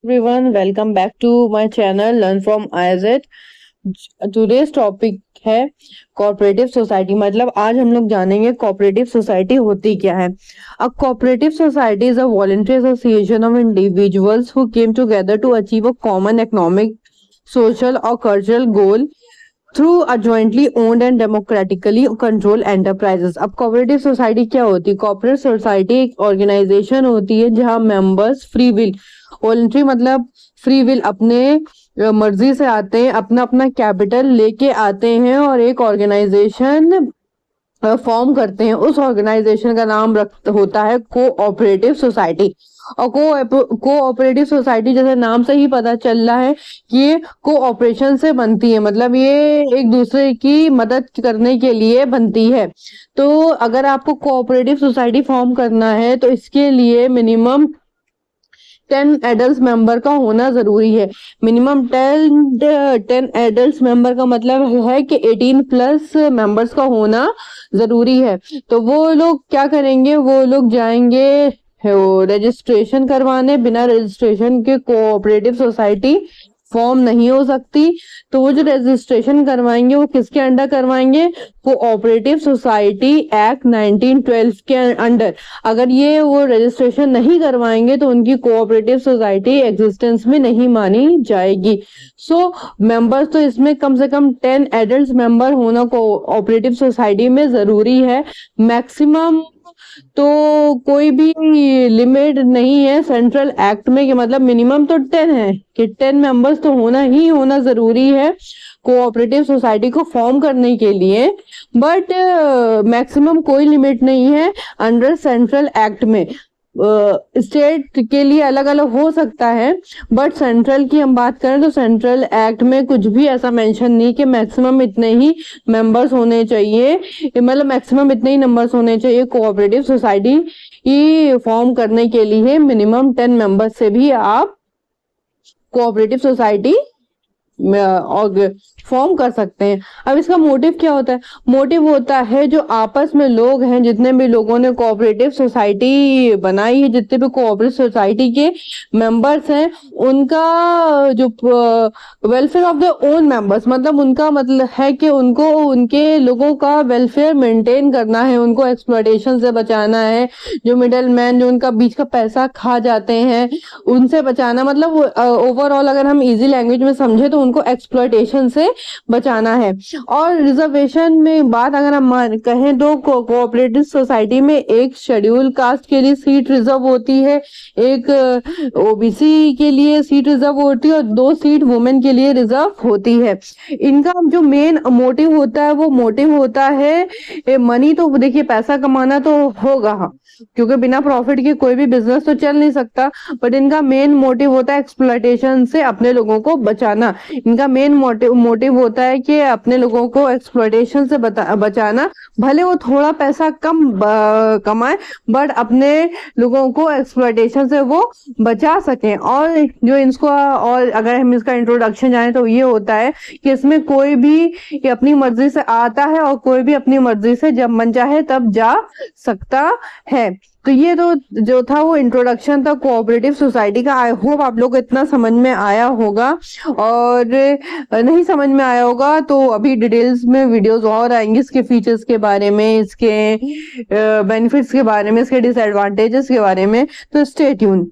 Everyone, welcome back to my channel Learn from IZ. Today's topic है cooperative society. मतलब आज हम लोग जानेंगे कोऑपरेटिव सोसाइटी होती क्या है। A cooperative society is a voluntary association of individuals who came together to achieve a common economic, social और cultural goal through a jointly owned and democratically control enterprises. अब कोऑपरेटिव सोसाइटी क्या होती है? Cooperative society एक organisation होती है जहां members free will, voluntary मतलब फ्री विल, अपने मर्जी से आते हैं, अपना अपना कैपिटल लेके आते हैं और एक ऑर्गेनाइजेशन फॉर्म करते हैं। उस ऑर्गेनाइजेशन का नाम होता है कोऑपरेटिव सोसाइटी। और कोऑपरेटिव सोसाइटी जैसे नाम से ही पता चल रहा है कि ये कोऑपरेशन से बनती है, मतलब ये एक दूसरे की मदद करने के लिए बनती है। तो अगर आपको कोऑपरेटिव सोसाइटी फॉर्म करना है तो इसके लिए मिनिमम 10 एडल्ट मेंबर का होना जरूरी है। मिनिमम 10 एडल्ट मेंबर का मतलब है कि 18 प्लस मेंबर्स का होना जरूरी है। तो वो लोग क्या करेंगे, वो लोग जाएंगे रजिस्ट्रेशन करवाने। बिना रजिस्ट्रेशन के कोऑपरेटिव सोसाइटी फॉर्म नहीं हो सकती। तो वो जो रजिस्ट्रेशन करवाएंगे वो किसके अंडर करवाएंगे? कोऑपरेटिव सोसाइटी एक्ट 1912 के अंडर। अगर ये वो रजिस्ट्रेशन नहीं करवाएंगे तो उनकी कोऑपरेटिव सोसाइटी एग्जिस्टेंस में नहीं मानी जाएगी। सो मेंबर्स तो इसमें कम से कम 10 एडल्ट मेंबर होना कोऑपरेटिव सोसाइटी में जरूरी है। मैक्सिमम तो कोई भी लिमिट नहीं है सेंट्रल एक्ट में कि मतलब मिनिमम तो 10 है कि 10 मेंबर्स तो होना जरूरी है कोऑपरेटिव सोसाइटी को फॉर्म करने के लिए। बट मैक्सिमम कोई लिमिट नहीं है अंडर सेंट्रल एक्ट में। स्टेट के लिए अलग अलग हो सकता है, बट सेंट्रल की हम बात करें तो सेंट्रल एक्ट में कुछ भी ऐसा मेंशन नहीं कि मैक्सिमम इतने ही मेंबर्स होने चाहिए, मतलब मैक्सिमम इतने ही नंबर्स होने चाहिए कोऑपरेटिव सोसाइटी की फॉर्म करने के लिए। मिनिमम 10 मेंबर्स से भी आप कोऑपरेटिव सोसाइटी फॉर्म कर सकते हैं। अब इसका मोटिव क्या होता है? मोटिव होता है जो आपस में लोग हैं, जितने भी लोगों ने कोऑपरेटिव सोसाइटी बनाई है, जितने भी कोऑपरेटिव सोसाइटी के मेंबर्स हैं, उनका जो welfare of the own members, मतलब उनका मतलब है कि उनको उनके लोगों का वेलफेयर मेंटेन करना है, उनको एक्सप्लॉयटेशन से बचाना है। जो मिडल मैन जो उनका बीच का पैसा खा जाते हैं उनसे बचाना, मतलब ओवरऑल अगर हम इजी लैंग्वेज में समझे तो उनको एक्सप्लॉयटेशन से बचाना है। और रिजर्वेशन में बात अगर हम कहें तो कोऑपरेटिव सोसाइटी में एक शेड्यूल कास्ट के लिए सीट रिजर्व होती है, एक ओबीसी के लिए सीट रिजर्व होती है और 2 सीट वुमेन के लिए रिजर्व होती है। इनका जो मेन मोटिव होता है वो मोटिव होता है मनी। तो देखिए पैसा कमाना तो होगा, हाँ, क्योंकि बिना प्रॉफिट के कोई भी बिजनेस तो चल नहीं सकता। बट इनका मेन मोटिव होता है एक्सप्लॉयटेशन से अपने लोगों को बचाना। इनका मेन मोटिव होता है कि अपने लोगों को एक्सप्लॉयटेशन से बचाना। भले वो थोड़ा पैसा कम कमाए बट अपने लोगों को एक्सप्लॉयटेशन से वो बचा सकें। और जो इसको और अगर हम इसका इंट्रोडक्शन जाने तो ये होता है कि इसमें कोई भी अपनी मर्जी से आता है और कोई भी अपनी मर्जी से जब मन चाहे तब जा सकता है। तो ये तो जो था वो इंट्रोडक्शन था कोऑपरेटिव सोसाइटी का। आई होप आप लोग को इतना समझ में आया होगा, और नहीं समझ में आया होगा तो अभी डिटेल्स में वीडियोस और आएंगे इसके फीचर्स के बारे में, इसके बेनिफिट्स के बारे में, इसके डिसएडवांटेजेस के बारे में। तो स्टे ट्यून।